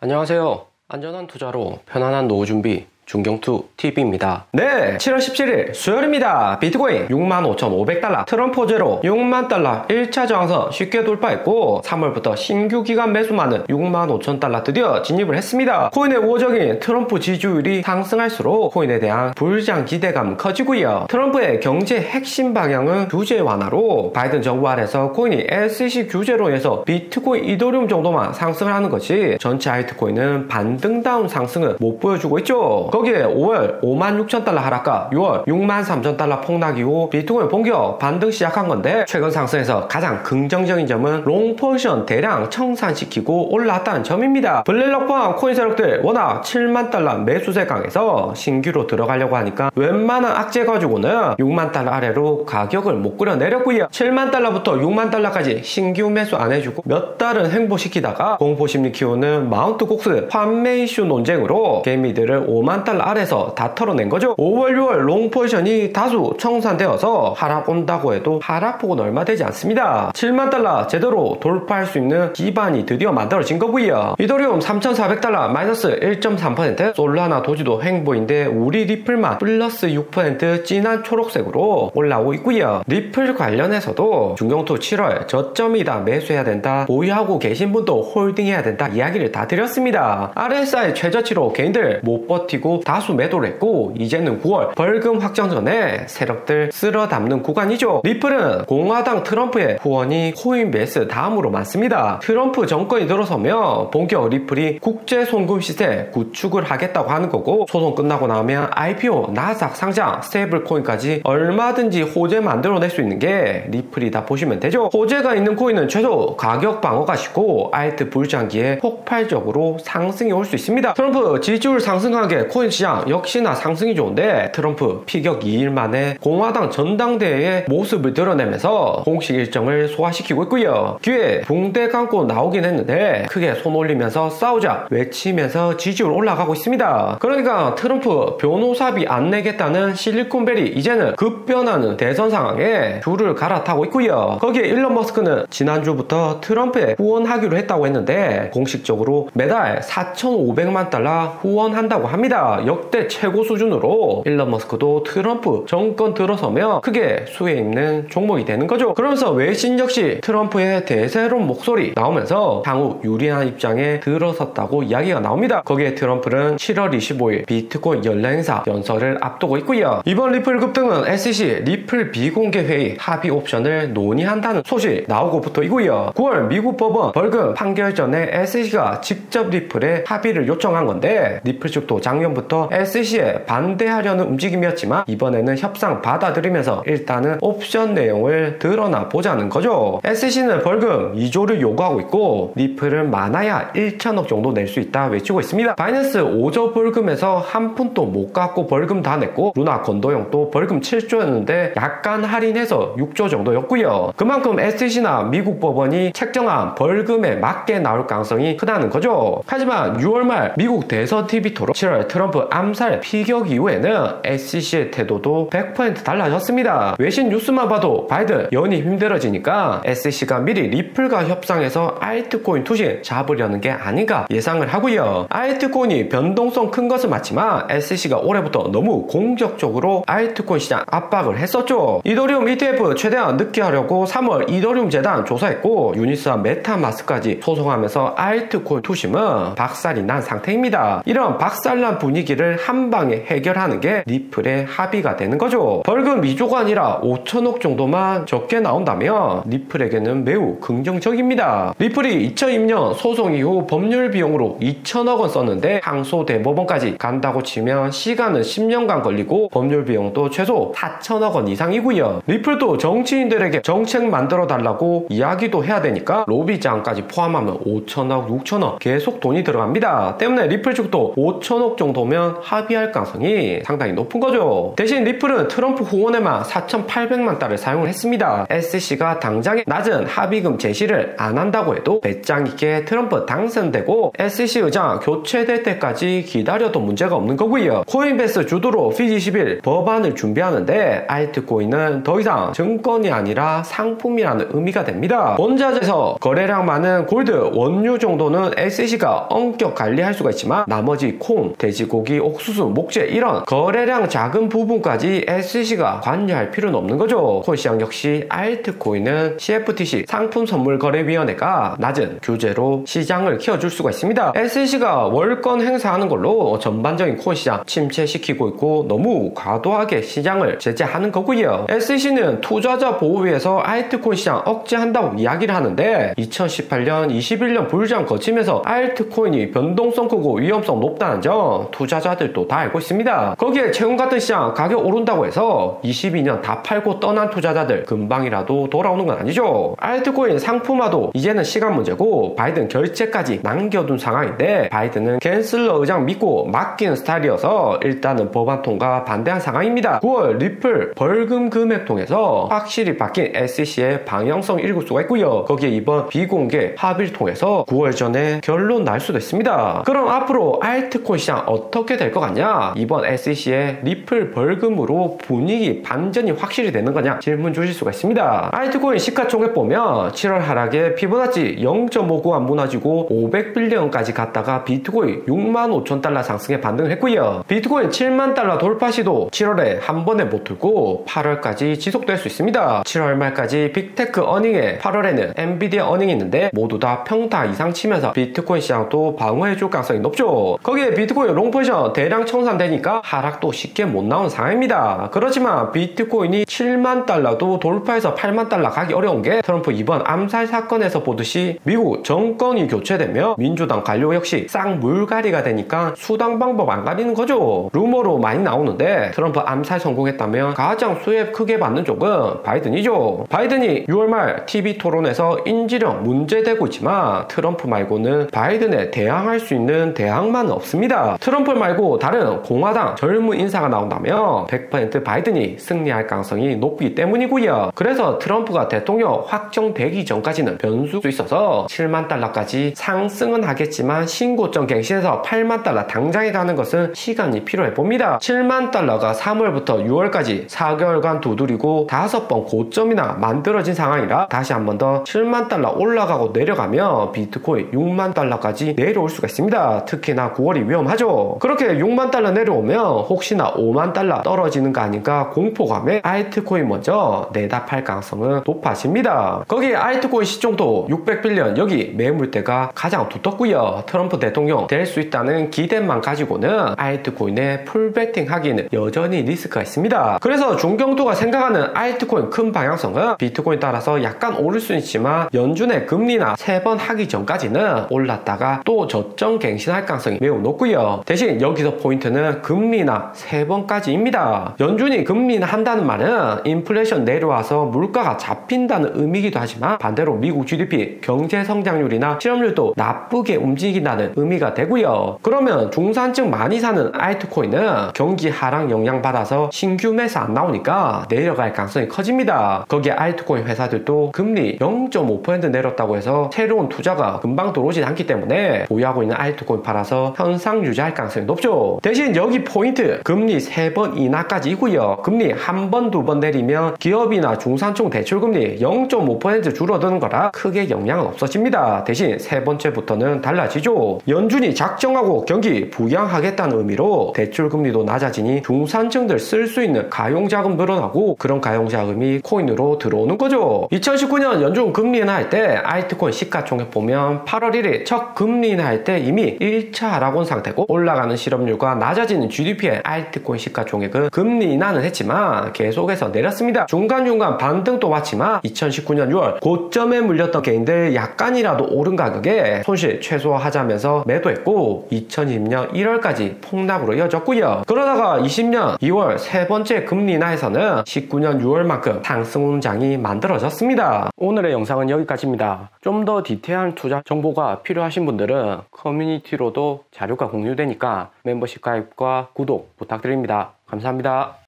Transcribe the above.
안녕하세요. 안전한 투자로 편안한 노후 준비 중경투TV입니다. 네, 7월 17일 수요일입니다. 비트코인 65,500달러 트럼프 호재로 6만달러 1차 저항선 쉽게 돌파했고 3월부터 신규 기간 매수만은 65,000달러 드디어 진입을 했습니다. 코인의 우호적인 트럼프 지지율이 상승할수록 코인에 대한 불장 기대감 커지고요. 트럼프의 경제 핵심 방향은 규제 완화로 바이든 정부 아래서 코인이 SEC 규제로 인해서 비트코인, 이더리움 정도만 상승을 하는 것이 전체 알트코인은 반등다운 상승을 못 보여주고 있죠. 거기에 5월 56,000달러 하락과 6월 63,000달러 폭락 이후 비트코인 본격 반등 시작한 건데 최근 상승에서 가장 긍정적인 점은 롱 포지션 대량 청산시키고 올라왔다는 점입니다. 블랙록 포함 코인 세력들 워낙 7만 달러 매수세 강해서 신규로 들어가려고 하니까 웬만한 악재 가지고는 6만 달러 아래로 가격을 못 끌어내렸고요. 7만 달러부터 6만 달러까지 신규 매수 안 해주고 몇 달은 횡보시키다가 공포심리 키우는 마운트 곡스 판매 이슈 논쟁으로 개미들을 5만 달러 아래서 다 털어낸 거죠. 5월 6월 롱 포지션이 다수 청산되어서 하락 온다고 해도 하락폭은 얼마 되지 않습니다. 7만 달러 제대로 돌파할 수 있는 기반이 드디어 만들어진 거고요. 이더리움 3,400달러 마이너스 1.3%, 솔라나 도지도 횡보인데 우리 리플만 플러스 6% 진한 초록색으로 올라오고 있고요. 리플 관련해서도 중경투 7월 저점이다 매수해야 된다, 보유하고 계신 분도 홀딩해야 된다 이야기를 다 드렸습니다. RSI 최저치로 개인들 못 버티고 다수 매도를 했고 이제는 9월 벌금 확정 전에 세력들 쓸어 담는 구간이죠. 리플은 공화당 트럼프의 후원이 코인베이스 다음으로 많습니다. 트럼프 정권이 들어서면 본격 리플이 국제 송금 시세 구축을 하겠다고 하는 거고, 소송 끝나고 나면 IPO, 나스닥 상장, 스테이블 코인까지 얼마든지 호재 만들어낼 수 있는 게 리플이다 보시면 되죠. 호재가 있는 코인은 최소 가격 방어가 쉽고 알트 불장기에 폭발적으로 상승이 올 수 있습니다. 트럼프 지지율 상승한 게 코인 시장 역시나 상승이 좋은데 트럼프 피격 2일 만에 공화당 전당대회의 모습을 드러내면서 공식 일정을 소화시키고 있고요. 뒤에 붕대 감고 나오긴 했는데 크게 손 올리면서 싸우자 외치면서 지지율 올라가고 있습니다. 그러니까 트럼프 변호사비 안 내겠다는 실리콘밸리 이제는 급변하는 대선 상황에 줄을 갈아타고 있고요. 거기에 일론 머스크는 지난주부터 트럼프에 후원하기로 했다고 했는데 공식적으로 매달 4,500만 달러 후원한다고 합니다. 역대 최고 수준으로 일론 머스크도 트럼프 정권 들어서면 크게 수혜 있는 종목이 되는 거죠. 그러면서 외신 역시 트럼프의 대세론 목소리 나오면서 향후 유리한 입장에 들어섰다고 이야기가 나옵니다. 거기에 트럼프는 7월 25일 비트코인 연례 행사 연설을 앞두고 있고요. 이번 리플 급등은 SEC 리플 비공개 회의 합의 옵션을 논의한다는 소식 나오고부터 이고요. 9월 미국 법원 벌금 판결 전에 SEC가 직접 리플에 합의를 요청한 건데 리플 측도 작년부터 SEC에 반대하려는 움직임이었지만 이번에는 협상 받아들이면서 일단은 옵션 내용을 드러나 보자는 거죠. SEC는 벌금 2조를 요구하고 있고 리플은 많아야 1천억 정도 낼 수 있다 외치고 있습니다. 바이낸스 5조 벌금에서 한 푼도 못 갚고 벌금 다 냈고 루나 건도형도 벌금 7조였는데 약간 할인해서 6조 정도였고요. 그만큼 SEC나 미국 법원이 책정한 벌금에 맞게 나올 가능성이 크다는 거죠. 하지만 6월 말 미국 대선 TV 토론 7월 트럼프 암살 피격 이후에는 SEC의 태도도 100% 달라졌습니다. 외신 뉴스만 봐도 바이든 연이 힘들어지니까 SEC가 미리 리플과 협상해서 알트코인 투신 잡으려는 게 아닌가 예상을 하고요. 알트코인이 변동성 큰 것은 맞지만 SEC가 올해부터 너무 공격적으로 알트코인 시장 압박을 했었죠. 이더리움 ETF 최대한 늦게 하려고 3월 이더리움 재단 조사했고 유니스와 메타마스까지 소송하면서 알트코인 투심은 박살이 난 상태입니다. 이런 박살난 분위기를 한 방에 해결하는 게 리플의 합의가 되는 거죠. 벌금 2조가 아니라 5천억 정도만 적게 나온다면 리플에게는 매우 긍정적입니다. 리플이 2002년 소송 이후 법률 비용으로 2천억 원 썼는데 항소 대법원까지 간다고 치면 시간은 10년간 걸리고 법률 비용도 최소 4천억 원 이상이고요. 리플도 정치인들에게 정책 만들어 달라고 이야기도 해야 되니까 로비장까지 포함하면 5천억, 6천억 계속 돈이 들어갑니다. 때문에 리플 측도 5천억 정도 정도면 합의할 가능성이 상당히 높은 거죠. 대신 리플은 트럼프 후원에만 4,800만 달러를 사용을 했습니다. SEC가 당장에 낮은 합의금 제시를 안 한다고 해도 배짱 있게 트럼프 당선되고 SEC 의장 교체될 때까지 기다려도 문제가 없는 거고요. 코인베이스 주도로 FIT21 법안을 준비하는데 알트코인은 더 이상 증권이 아니라 상품이라는 의미가 됩니다. 원자재에서 거래량 많은 골드, 원유 정도는 SEC가 엄격 관리할 수가 있지만 나머지 콩, 돼지고기, 옥수수, 목재 이런 거래량 작은 부분까지 SEC가 관여할 필요는 없는 거죠. 코인시장 역시 알트코인은 CFTC 상품선물거래위원회가 낮은 규제로 시장을 키워줄 수가 있습니다. SEC가 월권 행사하는 걸로 전반적인 코인시장 침체시키고 있고 너무 과도하게 시장을 제재하는 거고요. SEC는 투자자 보호위에서 알트코인 시장 억제한다고 이야기를 하는데 2018년, 21년 불장 거치면서 알트코인이 변동성 크고 위험성 높다는 점 투자자들도 다 알고 있습니다. 거기에 최근 같은 시장 가격 오른다고 해서 22년 다 팔고 떠난 투자자들 금방이라도 돌아오는 건 아니죠. 알트코인 상품화도 이제는 시간 문제고 바이든 결재까지 남겨둔 상황인데 바이든은 캔슬러 의장 믿고 맡기는 스타일이어서 일단은 법안 통과 반대한 상황입니다. 9월 리플 벌금 금액 통해서 확실히 바뀐 SEC의 방향성 읽을 수가 있고요. 거기에 이번 비공개 합의를 통해서 9월 전에 결론 날 수도 있습니다. 그럼 앞으로 알트코인 시장 어떻게 될 것 같냐? 이번 SEC의 리플 벌금으로 분위기 반전이 확실히 되는 거냐? 질문 주실 수가 있습니다. 알트코인 시가총액 보면 7월 하락에 피보나치 0.59가 무너지고 500빌리언까지 갔다가 비트코인 65,000달러 상승에 반등을 했고요. 비트코인 7만 달러 돌파 시도 7월에 한 번에 못 들고 8월까지 지속될 수 있습니다. 7월 말까지 빅테크 어닝에 8월에는 엔비디아 어닝이 있는데 모두 다 평타 이상 치면서 비트코인 시장도 방어해줄 가능성이 높죠. 거기에 비트코인 롱포지션 대량 청산되니까 하락도 쉽게 못 나오는 상황입니다. 그렇지만 비트코인이 7만 달러도 돌파해서 8만 달러 가기 어려운 게 트럼프 이번 암살 사건에서 보듯이 미국 정권이 교체되며 민주당 관료 역시 싹 물갈이가 되니까 수당 방법 안 가리는 거죠. 루머로 많이 나오는데 트럼프 암살 성공했다면 가장 수혜를 크게 받는 쪽은 바이든이죠. 바이든이 6월 말 TV 토론에서 인지령 문제되고 있지만 트럼프 말고는 바이든에 대항할 수 있는 대항만은 없습니다. 트럼프 말고 다른 공화당 젊은 인사가 나온다면 100% 바이든이 승리할 가능성이 높기 때문이고요. 그래서 트럼프가 대통령 확정되기 전까지는 변수도 있어서 7만 달러까지 상승은 하겠지만 신고점 갱신해서 8만 달러 당장에 가는 것은 시간이 필요해 봅니다. 7만 달러가 3월부터 6월까지 4개월간 두드리고 5번 고점이나 만들어진 상황이라 다시 한 번 더 7만 달러 올라가고 내려가면 비트코인 6만 달러까지 내려올 수가 있습니다. 특히나 9월이 위험하죠. 그렇게 6만 달러 내려오면 혹시나 5만 달러 떨어지는 거 아닌가 공포감에 알트코인 먼저 내다 팔 가능성은 높아집니다. 거기에 알트코인 시총도 600빌리언 여기 매물대가 가장 두텁고요. 트럼프 대통령 될 수 있다는 기대만 가지고는 알트코인에 풀베팅 하기는 여전히 리스크가 있습니다. 그래서 중경도가 생각하는 알트코인 큰 방향성은 비트코인 따라서 약간 오를 수는 있지만 연준의 금리나 3번 하기 전까지는 올랐다가 또 저점 갱신할 가능성이 매우 높고요. 대신 여기서 포인트는 금리나 3번까지입니다. 연준이 금리나 한다는 말은 인플레이션 내려와서 물가가 잡힌다는 의미이기도 하지만 반대로 미국 GDP 경제 성장률이나 실업률도 나쁘게 움직인다는 의미가 되고요. 그러면 중산층 많이 사는 알트코인은 경기 하락 영향받아서 신규 매수 안 나오니까 내려갈 가능성이 커집니다. 거기에 알트코인 회사들도 금리 0.5% 내렸다고 해서 새로운 투자가 금방 들어오진 않기 때문에 보유하고 있는 알트코인 팔아서 현상 유지할 가능성이 높죠. 대신 여기 포인트 금리 3번 인하까지이고요. 금리 한 번, 두 번 내리면 기업이나 중산층 대출금리 0.5% 줄어드는 거라 크게 영향은 없어집니다. 대신 세 번째부터는 달라지죠. 연준이 작정하고 경기 부양하겠다는 의미로 대출금리도 낮아지니 중산층들 쓸 수 있는 가용자금 늘어나고 그런 가용자금이 코인으로 들어오는 거죠. 2019년 연준 금리 인하할 때 알트코인 시가총액 보면 8월 1일 첫 금리 인하할 때 이미 1차 하락 온 상태고 올라가는 실업률과 낮아지는 GDP의 알트코인 시가총액은 금리 인하는 했지만 계속해서 내렸습니다. 중간중간 반등도 왔지만 2019년 6월 고점에 물렸던 개인들 약간이라도 오른 가격에 손실 최소화하자면서 매도했고 2020년 1월까지 폭락으로 이어졌고요. 그러다가 20년 2월 세 번째 금리 인하에서는 19년 6월만큼 상승 운장이 만들어졌습니다. 오늘의 영상은 여기까지입니다. 좀 더 디테일한 투자 정보가 필요하신 분들은 커뮤니티로도 자료가 공유되니까 있으니까 멤버십 가입과 구독 부탁드립니다. 감사합니다.